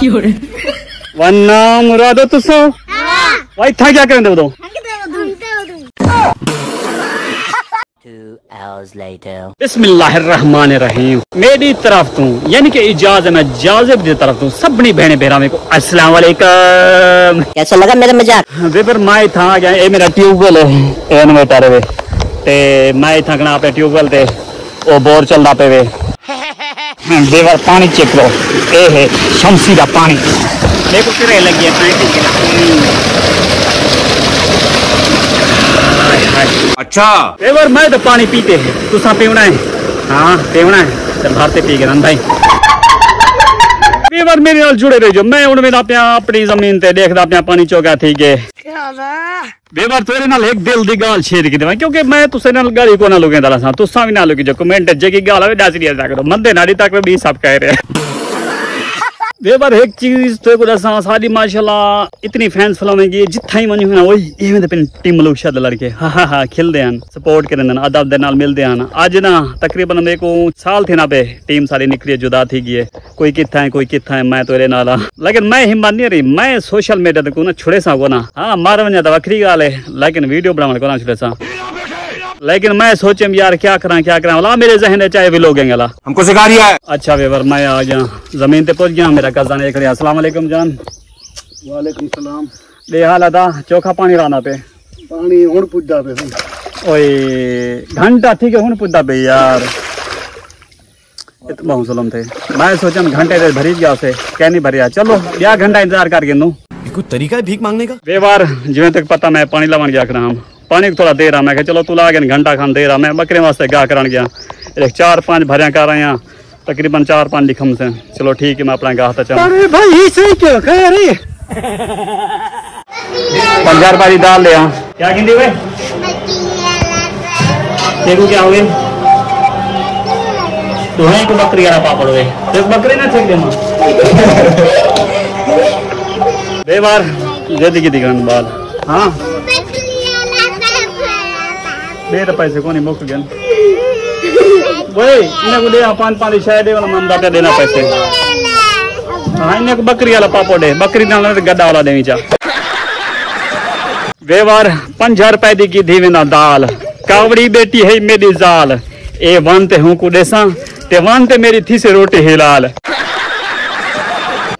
वन्ना मुरादो तुसो भाई था क्या करें दो 2 hours later. बिस्मिल्लाहिर्रहमानिर्रहीम। मेरी तरफ तू यानी कि इजाज़त में जाज़िब की तरफ तू सबनी बहने बहरावे को अस्सलाम वालेकुम। कैसा लगा मेरा मजाक? वेपर मैं था गया ये मेरा ट्यूबवेल है इन्वर्टर वे ते मैं था गना पे ट्यूबवेल ते ओ बोर चलदा पे वे वेपर पानी चेक लो ए है शमसी दा पानी देखो किरे लगी है अच्छा वेपर मैं तो पानी पीते हैं तुसा पीवना है हाँ पीवना है चल भारते पी गए भाई वेपर मेरे नाल जुड़े रहो मैं उन मेरा पे अपनी जमीन ते देखदा पे पानी चौका ठीक है बेवर तेरे नाल एक दिल दी गाल शेयर की देवा क्योंकि मैं तुसे नाल गाली को ना लोगे दला सा तुसा भी ना लोगे जो कमेंट जे की गाल आवे डास दिया करो मंदे नाड़ी तक भी सब कह रहे बेवर एक चीज तो को दसा साडी माशाल्लाह इतनी फैंस फॉलोइंग है जिथा ही मनी होना वही एवें ते टीम लोग शायद लड़के हा खेलदे हन सपोर्ट करन अदब दे नाल मिलदे हन आज ना तकरीबन मेरे को साल थे ना पे टीम सारी निकली जुदा थी गई है कोई किथा है कोई किथा है मैं तेरे नाल लेकिन मैं हिम्मत नहीं रही मैं सोशल मीडिया को ना छुड़े सा को ना हाँ मार वना तो वखरी गाल है लेकिन वीडियो बनाने को ना छुड़े सा लेकिन मैं सोचे यार क्या करा वाला मेरे जहन चाहे भी लोग हमको सिखा रिया है। अच्छा वेवर मैं आ गया जमीन पे पहुंच गया मेरा कज़न एक अस्सलाम वालेकुम जान। वालेकुम सलाम। बे हाल था चोखा पानी राना पे पानी हुन पुद्दा पे ओए घंटा ठीक है हुन पुद्दा पे यार इतना सलम थे मैं सोचा घंटे देर भरी गया से क्या नहीं भरिया चलो या घंटा इंतजार करके नू कुछ तरीका है भीख मांगने का बेवार जिवे तक पता मैं पानी लावन गया करा हम पानी को थोड़ा दे रहा मैं चलो तू ला गया घंटा खान दे रहा मैं बकरे वास्ते गा करान गया एक 4-5 भरिया कर रहे हैं तकरीबन 4-5 लिखम से चलो ठीक है मैं अपना गाह चल अरे भाई सही क्यों कह रही 50 रुपए दाल ले क्या गिनती हुए देखो क्या हुए तो है को बकरी वाला पापड़ हुए तो बकरी ना छेक देना बेवार जल्दी की दिखान बाल हाँ मेरे पैसे को नहीं मुक गए वही इन्हें को दे 5-5 शायद वाला मंदा पे देना पैसे हाँ इन्हें को बकरी वाला पापड़ दे बकरी ना गड्ढा वाला देनी चा वेवार 50 रुपए दी की थी ना दाल कावड़ी बेटी है मेरी जाल ए वनते हूँ को देसा ते वनते मेरी थी से रोटी हिलाल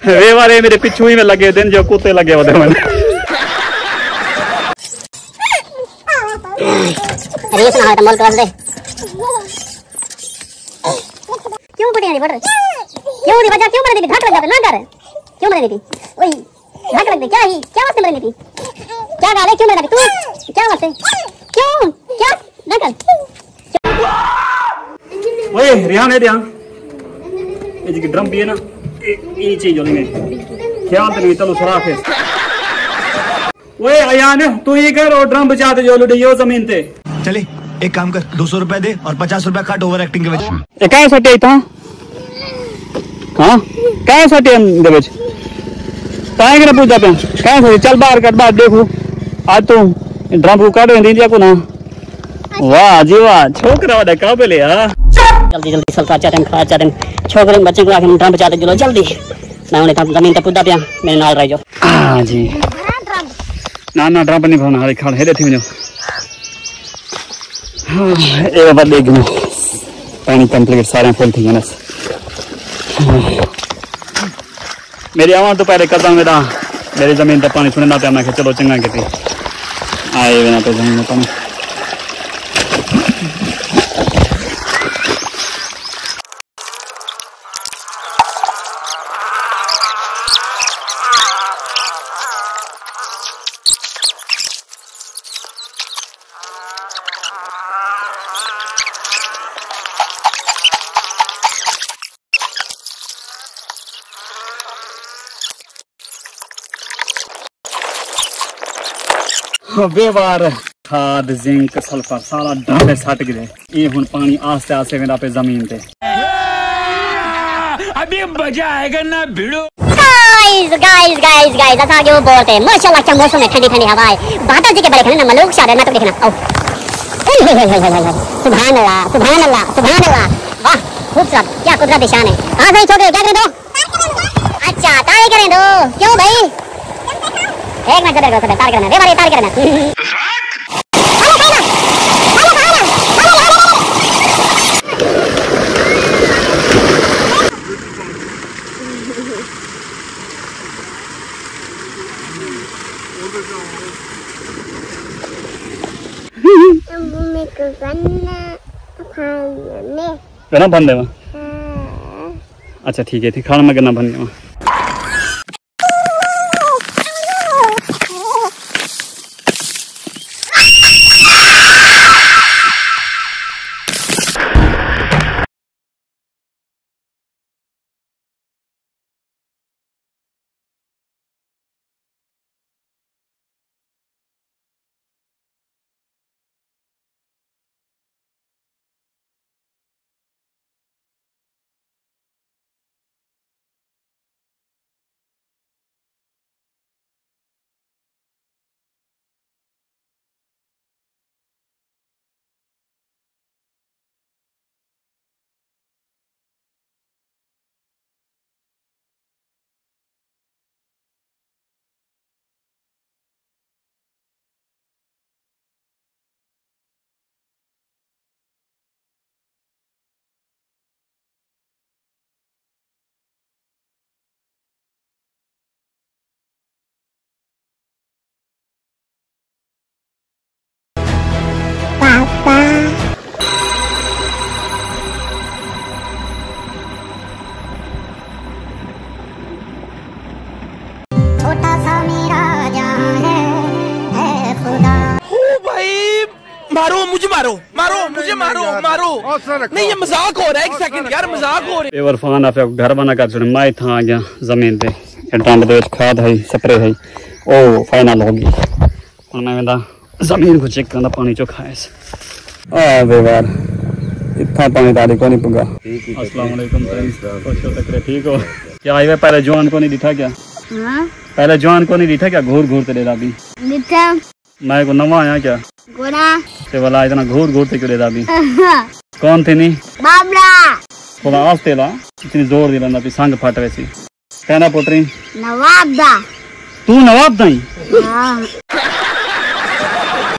वेवार ये मेरे पिछू ही में लगे दिन जो कुत्ते लगे होते मैंने अरे सुना है तमल कर दे क्यों फटे नहीं फट क्यों दी बजा क्यों मर देती घाट लग जाते ना कर क्यों मर देती ओए घाट लग दे क्या ही क्या बात मर देती क्या गाले क्यों मर देती तू क्या बात है क्यों क्या ना कर ओए रिहान है ध्यान ये जी ड्रम भी है ना ये चीज होनी में ख्याल नहीं चलो सुराख है ओए अयान तू ये कर और ड्रम बचा दे जो लुडियो जमीन पे चले एक काम कर 200 रुपए दे और 50 रुपए काट ओवर एक्टिंग के वजह ए काय सटे था हां काय सटे दे बच ताए के पूछा पे काय सटे चल बाहर कट बाहर देखो आज तो ड्रम को काट दे दिया को ना वाह जी वाह छोकरा वाला काबिल है जल्दी जल्दी सल्फा चाटन खा चाटन छोकरे बच्चे को आके ड्रम बचा दे चलो जल्दी मैं उन्हें तब जमीन पे पुद्दा पे मेरे नाल रह जाओ हां जी ना ड्रम नहीं भरना हाले खान हेले थी मुझे एक बार देख लो पानी कंप्लीट सारे फुल थी ना मेरी आवाज तो पहले कदम मेरा मेरी जमीन पे पानी सुनना था मैं चलो चंगा की आए बिना तो जमीन में पानी बेवार खाद जिंक सल्फर सारा डाले सट गए ये हुन पानी आस्ते आस्ते मेरा पे जमीन पे अभी मजा आएगा ना भिड़ो गाइस असा आगे वो बोलते हैं माशाल्लाह क्या मौसम है ठंडी ठंडी हवाएं बादल जी के बड़े खड़े ना मलूक शायर ना तो देखना आओ सुभान अल्लाह वाह खूबसूरत क्या कुदरत शान है हां सही छोकरे क्या कर दो अच्छा ताए दो। क्यों भाई? एक मिनट तार करना रे मारे तार करना। गना बन देवा। अच्छा ठीक है थी खाना में गना बन देवा। छोटा सा मेरा जहां है खुदा। भाई मारो मुझे मारो मुझे मारो नहीं ये मजाक हो रहा है। एक सेकंड यार मजाक हो रहा है। बेवरफान आप घर बना कर छोड़े मैं था आ गया जमीन पे डंड दे खाद है स्प्रे है ओ फाइनल होगी और मैं वेंदा जमीन को चेक करना पानी चो खाएस आ बेवार इतना पानी तारी को नहीं पुगा। अस्सलाम वालेकुम फ्रेंड्स तक ठीक हो क्या आए पहले जवान को नहीं दिखा क्या? हां पहले जवान को नहीं दिखा क्या? घूर घूर ते देदा भी दिखा मैं को नवा आया क्या गोरा ते वाला इतना घूर घूर ते क्यों देदा भी कौन थे नहीं बाबला थोड़ा आस्ते ला इतनी जोर दी लंदा भी संग फट वैसी कहना पुटरी नवाब दा तू नवाब नहीं हां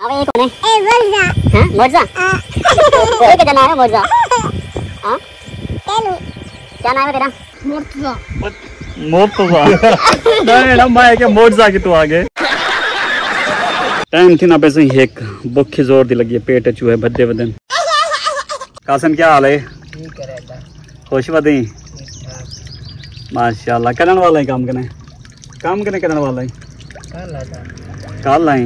अबे ये कौन है? ए मोर्जा। हां मोर्जा कोई के नाम है मोर्जा? हां तेलू क्या नाम है तेरा? मोर्जा नहीं ना मैं के मोर्जा की तू आगे टाइम थी ना पैसे ही एक भूखी जोर दी लगी है पेट चूहे भद्दे बदन। कासन क्या हाल है? ठीक है रहता खुश बदी माशाल्लाह करने वाला है काम करने वाला है कल आई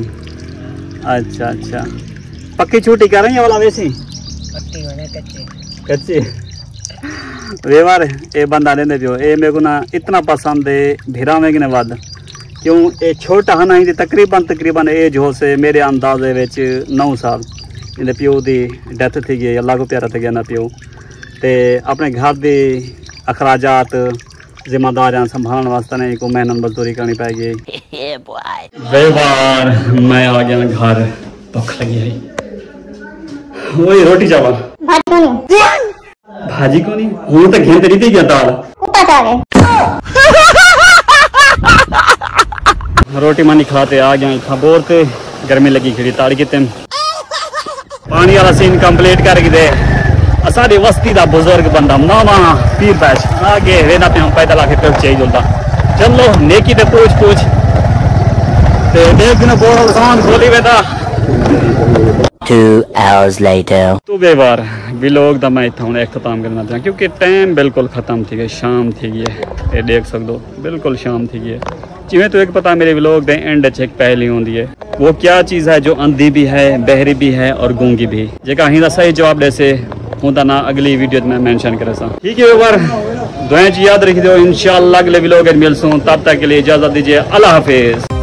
अच्छा अच्छा पक्की छुट्टी कर रही है वाला वैसी कच्ची व्यवहार ये बंदा लेंदे पियो ये मेरे को ना इतना पसंद है भिरा में कि ना वध क्यों ये छोटा है ना तकरीबन एज हो से मेरे अंदाजे विच 9 साल इन्हें प्यो की डेथ थी गई अल्लाह को प्यारा थी गया ना प्यो ते अपने घर के अखराजात जिम्मेदारियां संभालने वास्ते नहीं को मेहनत मजदूरी करनी पाएगी। बेवार मैं आ गया घर भूख लगी है वही रोटी चावल भाजी को नहीं हूँ तो घेर तरी थी क्या दाल रोटी मानी खाते आ गया इतना बोर थे गर्मी लगी खड़ी ताड़ के तेम पानी वाला सीन कंप्लीट करके दे सारी वस्ती का बुजुर्ग बंदा मामा पीर बैच आगे वेना पे हम पैदल आके पे चाहिए जुलता चलो नेकी ते पूछ ते देख ना बोल सामान खोली बेटा 2 hours later तो बेवार व्लॉग दा मैं इतना हूँ अख्ताम करना चाहूँ क्योंकि टाइम बिल्कुल खत्म थी गई शाम थी गई है ये देख सकते बिल्कुल शाम थी गई है जिमें तो एक पता मेरे व्लॉग दे एंड च एक पहली होंगी है वो क्या चीज़ है जो अंधी भी है बहरी भी है और गूंगी भी जेका हिंदा सही जवाब दे से उनका ना अगली वीडियो में मेंशन करे सा ठीक है बार दुआएं याद रख दो इंशाल्लाह अगले व्लॉग मिलसूं तब तक के लिए इजाजत दीजिए अल्लाह हाफिज।